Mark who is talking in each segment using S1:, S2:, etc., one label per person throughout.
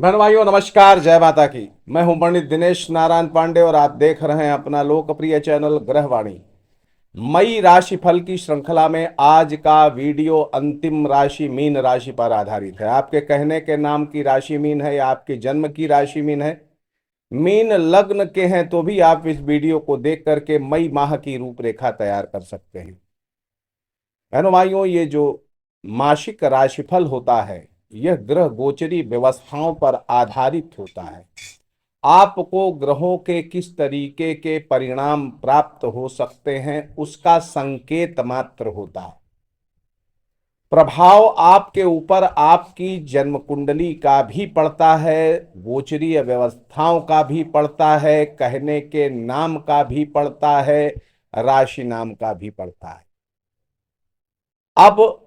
S1: बहन भाइयों नमस्कार, जय माता की। मैं हूं पंडित दिनेश नारायण पांडे और आप देख रहे हैं अपना लोकप्रिय चैनल ग्रहवाणी। मई राशिफल की श्रृंखला में आज का वीडियो अंतिम राशि मीन राशि पर आधारित है। आपके कहने के नाम की राशि मीन है या आपके जन्म की राशि मीन है, मीन लग्न के हैं तो भी आप इस वीडियो को देख करके मई माह की रूपरेखा तैयार कर सकते हैं। बहनों भाइयों, ये जो मासिक राशिफल होता है यह ग्रह गोचरी व्यवस्थाओं पर आधारित होता है। आपको ग्रहों के किस तरीके के परिणाम प्राप्त हो सकते हैं उसका संकेत मात्र होता है। प्रभाव आपके ऊपर आपकी जन्म कुंडली का भी पड़ता है, गोचरीय व्यवस्थाओं का भी पड़ता है, कहने के नाम का भी पड़ता है, राशि नाम का भी पड़ता है। अब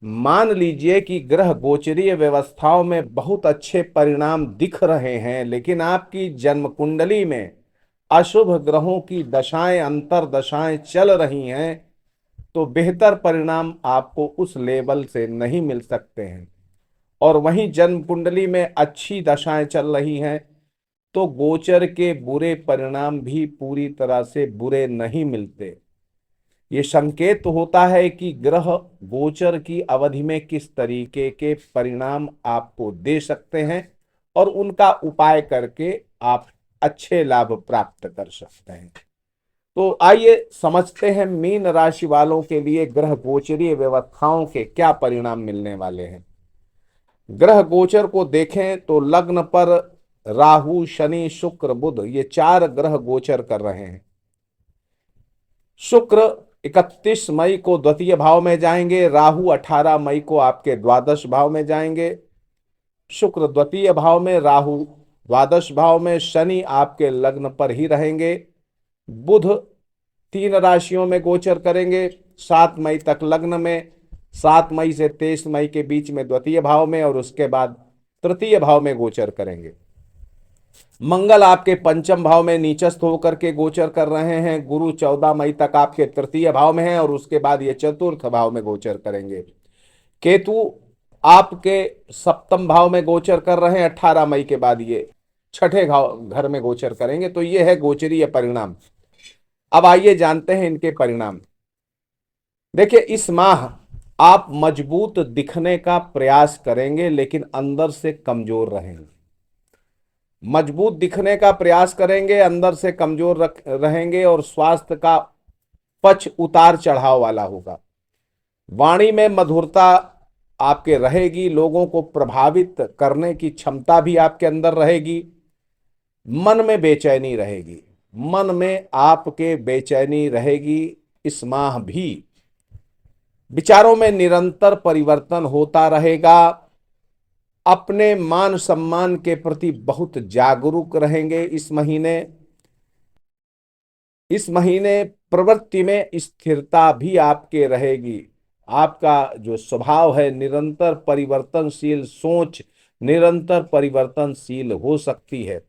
S1: मान लीजिए कि ग्रह गोचरीय व्यवस्थाओं में बहुत अच्छे परिणाम दिख रहे हैं, लेकिन आपकी जन्म कुंडली में अशुभ ग्रहों की दशाएं अंतर दशाएं चल रही हैं, तो बेहतर परिणाम आपको उस लेवल से नहीं मिल सकते हैं। और वहीं जन्म कुंडली में अच्छी दशाएं चल रही हैं तो गोचर के बुरे परिणाम भी पूरी तरह से बुरे नहीं मिलते। ये संकेत होता है कि ग्रह गोचर की अवधि में किस तरीके के परिणाम आपको दे सकते हैं और उनका उपाय करके आप अच्छे लाभ प्राप्त कर सकते हैं। तो आइए समझते हैं मीन राशि वालों के लिए ग्रह गोचरीय व्यवस्थाओं के क्या परिणाम मिलने वाले हैं। ग्रह गोचर को देखें तो लग्न पर राहु शनि शुक्र बुध ये चार ग्रह गोचर कर रहे हैं। शुक्र 31 मई को द्वितीय भाव में जाएंगे, राहु 18 मई को आपके द्वादश भाव में जाएंगे। शुक्र द्वितीय भाव में, राहु द्वादश भाव में, शनि आपके लग्न पर ही रहेंगे। बुध 3 राशियों में गोचर करेंगे, 7 मई तक लग्न में, 7 मई से 23 मई के बीच में द्वितीय भाव में और उसके बाद तृतीय भाव में गोचर करेंगे। मंगल आपके पंचम भाव में नीचस्थ होकर के गोचर कर रहे हैं। गुरु 14 मई तक आपके तृतीय भाव में है और उसके बाद ये चतुर्थ भाव में गोचर करेंगे। केतु आपके सप्तम भाव में गोचर कर रहे हैं, 18 मई के बाद ये छठे घर में गोचर करेंगे। तो ये है गोचरीय परिणाम। अब आइए जानते हैं इनके परिणाम। देखिए, इस माह आप मजबूत दिखने का प्रयास करेंगे लेकिन अंदर से कमजोर रहेंगे। मजबूत दिखने का प्रयास करेंगे, अंदर से कमजोर रहेंगे और स्वास्थ्य का पक्ष उतार चढ़ाव वाला होगा। वाणी में मधुरता आपके रहेगी, लोगों को प्रभावित करने की क्षमता भी आपके अंदर रहेगी। मन में बेचैनी रहेगी, मन में आपके बेचैनी रहेगी। इस माह भी विचारों में निरंतर परिवर्तन होता रहेगा। अपने मान सम्मान के प्रति बहुत जागरूक रहेंगे। इस महीने प्रवृत्ति में स्थिरता भी आपके रहेगी। आपका जो स्वभाव है निरंतर परिवर्तनशील, सोच निरंतर परिवर्तनशील हो सकती है।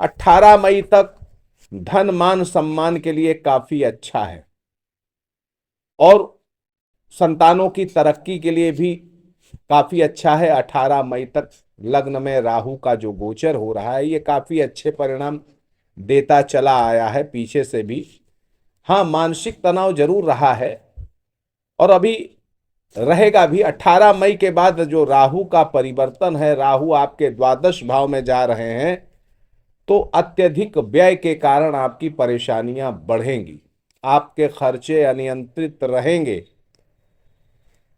S1: 18 मई तक धन मान सम्मान के लिए काफी अच्छा है और संतानों की तरक्की के लिए भी काफी अच्छा है। 18 मई तक लग्न में राहु का जो गोचर हो रहा है ये काफी अच्छे परिणाम देता चला आया है पीछे से भी। हाँ, मानसिक तनाव जरूर रहा है और अभी रहेगा भी। 18 मई के बाद जो राहु का परिवर्तन है, राहु आपके द्वादश भाव में जा रहे हैं, तो अत्यधिक व्यय के कारण आपकी परेशानियां बढ़ेंगी, आपके खर्चे अनियंत्रित रहेंगे।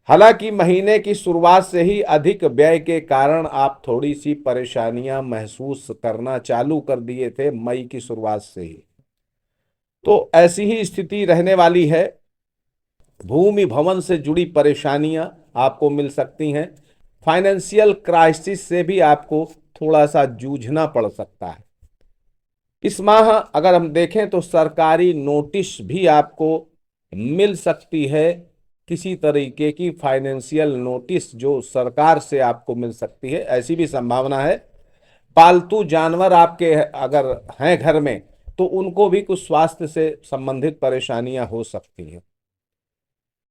S1: हालांकि महीने की शुरुआत से ही अधिक व्यय के कारण आप थोड़ी सी परेशानियां महसूस करना चालू कर दिए थे मई की शुरुआत से ही, तो ऐसी ही स्थिति रहने वाली है। भूमि भवन से जुड़ी परेशानियां आपको मिल सकती हैं। फाइनेंशियल क्राइसिस से भी आपको थोड़ा सा जूझना पड़ सकता है। इस माह अगर हम देखें तो सरकारी नोटिस भी आपको मिल सकती है, किसी तरीके की फाइनेंशियल नोटिस जो सरकार से आपको मिल सकती है, ऐसी भी संभावना है। पालतू जानवर आपके अगर हैं घर में तो उनको भी कुछ स्वास्थ्य से संबंधित परेशानियां हो सकती हैं।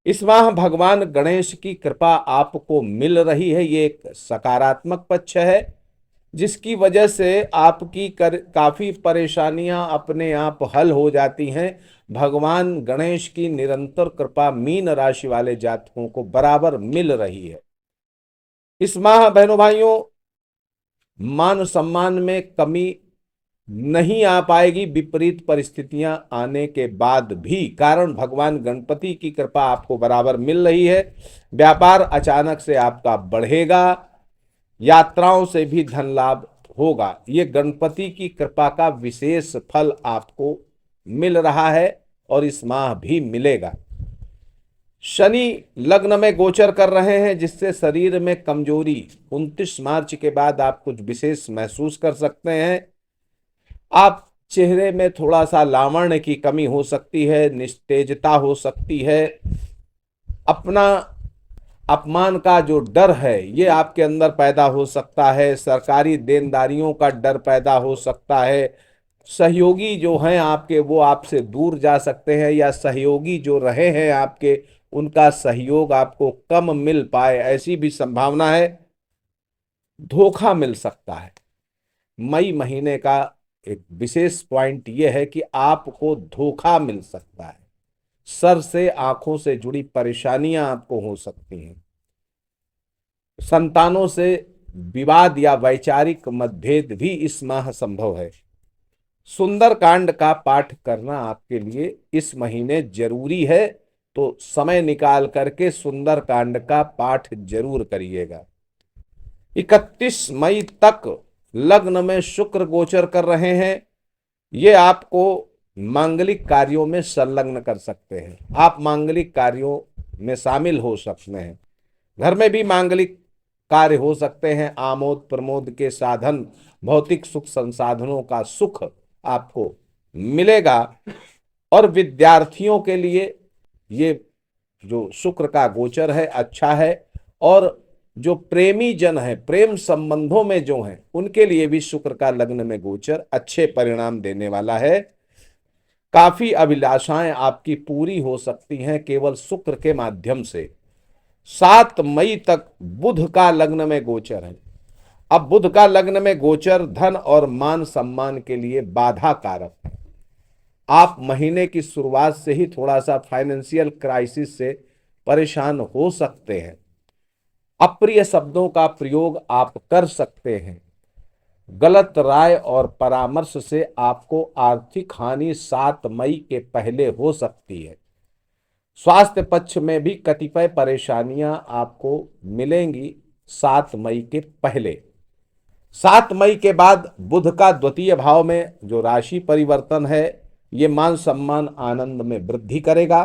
S1: इस माह भगवान गणेश की कृपा आपको मिल रही है, ये एक सकारात्मक पक्ष है। जिसकी वजह से आपकी काफी परेशानियां अपने आप हल हो जाती हैं। भगवान गणेश की निरंतर कृपा मीन राशि वाले जातकों को बराबर मिल रही है। इस माह बहनों भाइयों मान सम्मान में कमी नहीं आ पाएगी, विपरीत परिस्थितियां आने के बाद भी, कारण भगवान गणपति की कृपा आपको बराबर मिल रही है। व्यापार अचानक से आपका बढ़ेगा, यात्राओं से भी धन लाभ होगा। ये गणपति की कृपा का विशेष फल आपको मिल रहा है और इस माह भी मिलेगा। शनि लग्न में गोचर कर रहे हैं, जिससे शरीर में कमजोरी 29 मार्च के बाद आप कुछ विशेष महसूस कर सकते हैं। आप चेहरे में थोड़ा सा लावण्य की कमी हो सकती है, निस्तेजता हो सकती है, अपना अपमान का जो डर है ये आपके अंदर पैदा हो सकता है, सरकारी देनदारियों का डर पैदा हो सकता है, सहयोगी जो हैं आपके वो आपसे दूर जा सकते हैं, या सहयोगी जो रहे हैं आपके उनका सहयोग आपको कम मिल पाए, ऐसी भी संभावना है। धोखा मिल सकता है। मई महीने का एक विशेष पॉइंट यह है कि आपको धोखा मिल सकता है। सर से आंखों से जुड़ी परेशानियां आपको हो सकती हैं। संतानों से विवाद या वैचारिक मतभेद भी इस माह संभव है। सुंदर कांड का पाठ करना आपके लिए इस महीने जरूरी है, तो समय निकाल करके सुंदर कांड का पाठ जरूर करिएगा। 31 मई तक लग्न में शुक्र गोचर कर रहे हैं। ये आपको मांगलिक कार्यों में संलग्न कर सकते हैं। आप मांगलिक कार्यों में शामिल हो सकते हैं। घर में भी मांगलिक कार्य हो सकते हैं। आमोद प्रमोद के साधन, भौतिक सुख संसाधनों का सुख आपको मिलेगा। और विद्यार्थियों के लिए ये जो शुक्र का गोचर है अच्छा है। और जो प्रेमी जन है, प्रेम संबंधों में जो हैं, उनके लिए भी शुक्र का लग्न में गोचर अच्छे परिणाम देने वाला है। काफी अभिलाषाएं आपकी पूरी हो सकती हैं केवल शुक्र के माध्यम से। 7 मई तक बुध का लग्न में गोचर है। अब बुध का लग्न में गोचर धन और मान सम्मान के लिए बाधा कारक है। आप महीने की शुरुआत से ही थोड़ा सा फाइनेंशियल क्राइसिस से परेशान हो सकते हैं। अप्रिय शब्दों का प्रयोग आप कर सकते हैं। गलत राय और परामर्श से आपको आर्थिक हानि 7 मई के पहले हो सकती है। स्वास्थ्य पक्ष में भी कतिपय परेशानियां आपको मिलेंगी 7 मई के पहले। 7 मई के बाद बुध का द्वितीय भाव में जो राशि परिवर्तन है, ये मान सम्मान आनंद में वृद्धि करेगा।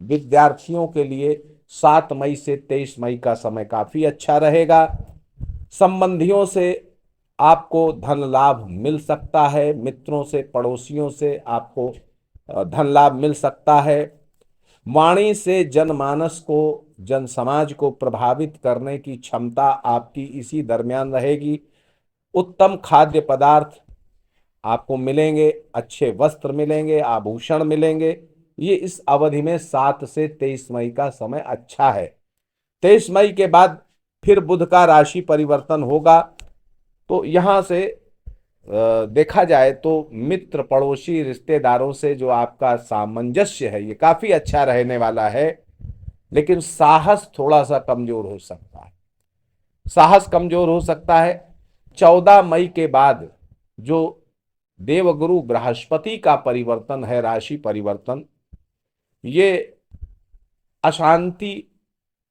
S1: विद्यार्थियों के लिए 7 मई से 23 मई का समय काफी अच्छा रहेगा। संबंधियों से आपको धन लाभ मिल सकता है। मित्रों से, पड़ोसियों से आपको धन लाभ मिल सकता है। वाणी से जनमानस को, जन समाज को प्रभावित करने की क्षमता आपकी इसी दरमियान रहेगी। उत्तम खाद्य पदार्थ आपको मिलेंगे, अच्छे वस्त्र मिलेंगे, आभूषण मिलेंगे। ये इस अवधि में 7 से 23 मई का समय अच्छा है। 23 मई के बाद फिर बुध का राशि परिवर्तन होगा। तो यहां से देखा जाए तो मित्र, पड़ोसी, रिश्तेदारों से जो आपका सामंजस्य है ये काफी अच्छा रहने वाला है। लेकिन साहस थोड़ा सा कमजोर हो सकता है। साहस कमजोर हो सकता है। 14 मई के बाद जो देवगुरु बृहस्पति का परिवर्तन है, राशि परिवर्तन, ये अशांति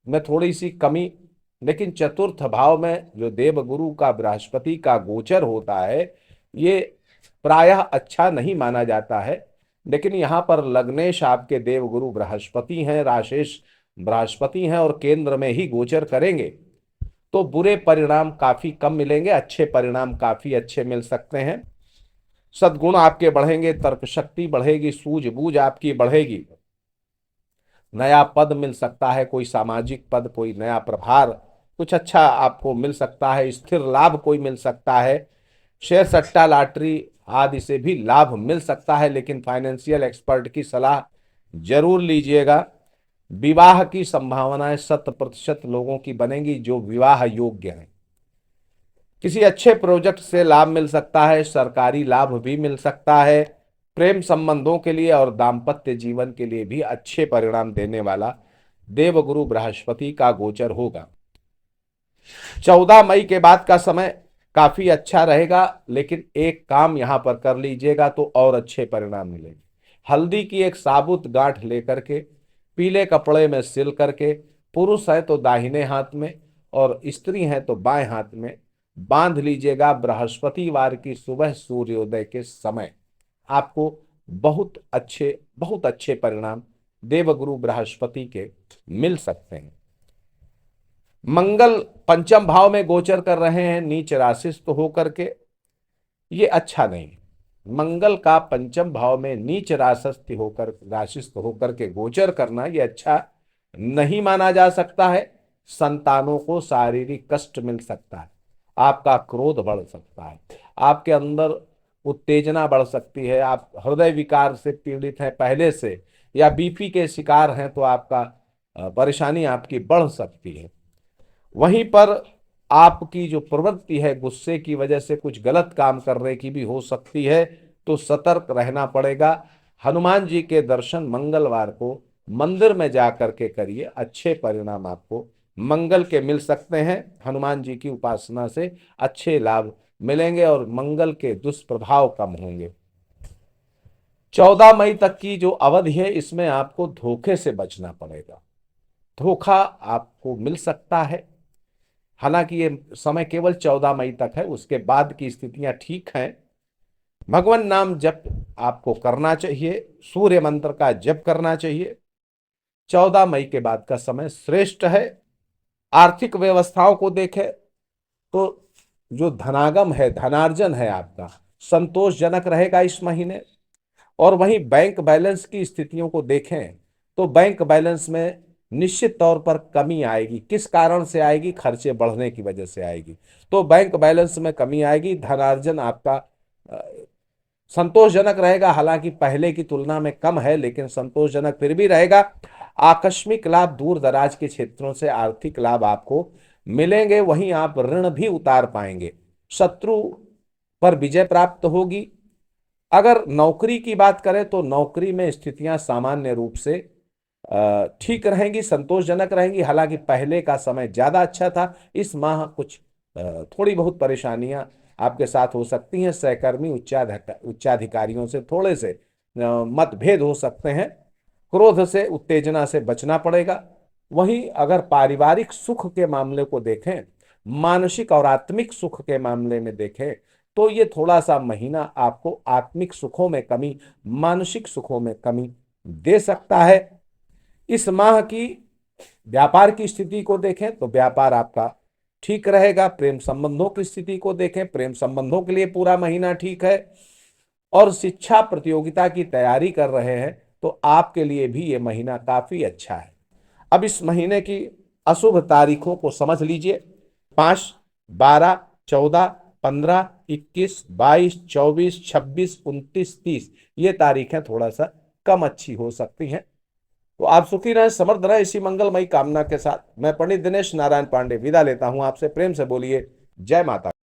S1: में थोड़ी सी कमी, लेकिन चतुर्थ भाव में जो देवगुरु का बृहस्पति का गोचर होता है ये प्रायः अच्छा नहीं माना जाता है। लेकिन यहाँ पर लग्नेश आपके देवगुरु बृहस्पति हैं, राशेश बृहस्पति हैं और केंद्र में ही गोचर करेंगे, तो बुरे परिणाम काफी कम मिलेंगे, अच्छे परिणाम काफी अच्छे मिल सकते हैं। सद्गुण आपके बढ़ेंगे, तर्क शक्ति बढ़ेगी, सूझबूझ आपकी बढ़ेगी। नया पद मिल सकता है, कोई सामाजिक पद, कोई नया प्रभार, कुछ अच्छा आपको मिल सकता है। स्थिर लाभ कोई मिल सकता है। शेयर सट्टा लॉटरी आदि से भी लाभ मिल सकता है, लेकिन फाइनेंशियल एक्सपर्ट की सलाह जरूर लीजिएगा। विवाह की संभावनाएं 100% लोगों की बनेंगी जो विवाह योग्य हैं। किसी अच्छे प्रोजेक्ट से लाभ मिल सकता है, सरकारी लाभ भी मिल सकता है। प्रेम संबंधों के लिए और दाम्पत्य जीवन के लिए भी अच्छे परिणाम देने वाला देवगुरु बृहस्पति का गोचर होगा। 14 मई के बाद का समय काफी अच्छा रहेगा, लेकिन एक काम यहां पर कर लीजिएगा तो और अच्छे परिणाम मिलेंगे। हल्दी की एक साबुत गांठ लेकर के पीले कपड़े में सिल करके, पुरुष है तो दाहिने हाथ में और स्त्री है तो बाएं हाथ में बांध लीजिएगा। बृहस्पतिवार की सुबह सूर्योदय के समय आपको बहुत अच्छे परिणाम देवगुरु बृहस्पति के मिल सकते हैं। मंगल पंचम भाव में गोचर कर रहे हैं नीच राशिस्थ होकर के, ये अच्छा नहीं। मंगल का पंचम भाव में नीच राशिस्थ होकर के गोचर करना ये अच्छा नहीं माना जा सकता है। संतानों को शारीरिक कष्ट मिल सकता है, आपका क्रोध बढ़ सकता है, आपके अंदर उत्तेजना बढ़ सकती है, आप हृदय विकार से पीड़ित हैं पहले से या बीपी के शिकार हैं तो आपका परेशानी आपकी बढ़ सकती है। वहीं पर आपकी जो प्रवृत्ति है गुस्से की वजह से कुछ गलत काम करने की भी हो सकती है, तो सतर्क रहना पड़ेगा। हनुमान जी के दर्शन मंगलवार को मंदिर में जाकर के करिए, अच्छे परिणाम आपको मंगल के मिल सकते हैं। हनुमान जी की उपासना से अच्छे लाभ मिलेंगे और मंगल के दुष्प्रभाव कम होंगे। 14 मई तक की जो अवधि है इसमें आपको धोखे से बचना पड़ेगा। धोखा आपको मिल सकता है, हालांकि ये समय केवल 14 मई तक है, उसके बाद की स्थितियां ठीक हैं। भगवान नाम जप आपको करना चाहिए, सूर्य मंत्र का जप करना चाहिए। 14 मई के बाद का समय श्रेष्ठ है। आर्थिक व्यवस्थाओं को देखें तो जो धनागम है, धनार्जन है आपका संतोषजनक रहेगा इस महीने। और वहीं बैंक बैलेंस की स्थितियों को देखें तो बैंक बैलेंस में निश्चित तौर पर कमी आएगी। किस कारण से आएगी? खर्चे बढ़ने की वजह से आएगी, तो बैंक बैलेंस में कमी आएगी। धनार्जन आपका संतोषजनक रहेगा, हालांकि पहले की तुलना में कम है लेकिन संतोषजनक फिर भी रहेगा। आकस्मिक लाभ, दूर दराज के क्षेत्रों से आर्थिक लाभ आपको मिलेंगे। वहीं आप ऋण भी उतार पाएंगे, शत्रु पर विजय प्राप्त होगी। अगर नौकरी की बात करें तो नौकरी में स्थितियां सामान्य रूप से ठीक रहेंगी, संतोषजनक रहेंगी। हालांकि पहले का समय ज्यादा अच्छा था, इस माह कुछ थोड़ी बहुत परेशानियां आपके साथ हो सकती हैं। सहकर्मी उच्चाधिकारियों से थोड़े से मतभेद हो सकते हैं। क्रोध से, उत्तेजना से बचना पड़ेगा। वहीं अगर पारिवारिक सुख के मामले को देखें, मानसिक और आत्मिक सुख के मामले में देखें तो ये थोड़ा सा महीना आपको आत्मिक सुखों में कमी, मानसिक सुखों में कमी दे सकता है। इस माह की व्यापार की स्थिति को देखें तो व्यापार आपका ठीक रहेगा। प्रेम संबंधों की स्थिति को देखें, प्रेम संबंधों के लिए पूरा महीना ठीक है। और शिक्षा प्रतियोगिता की तैयारी कर रहे हैं तो आपके लिए भी ये महीना काफी अच्छा है। अब इस महीने की अशुभ तारीखों को समझ लीजिए। 5, 12, 14, 15, 21, 22, 24, 26, 29, 30 ये तारीखें थोड़ा सा कम अच्छी हो सकती हैं। तो आप सुखी रहें, समर्थ रहें, इसी मंगलमयी कामना के साथ मैं पंडित दिनेश नारायण पांडे विदा लेता हूं आपसे। प्रेम से बोलिए जय माता।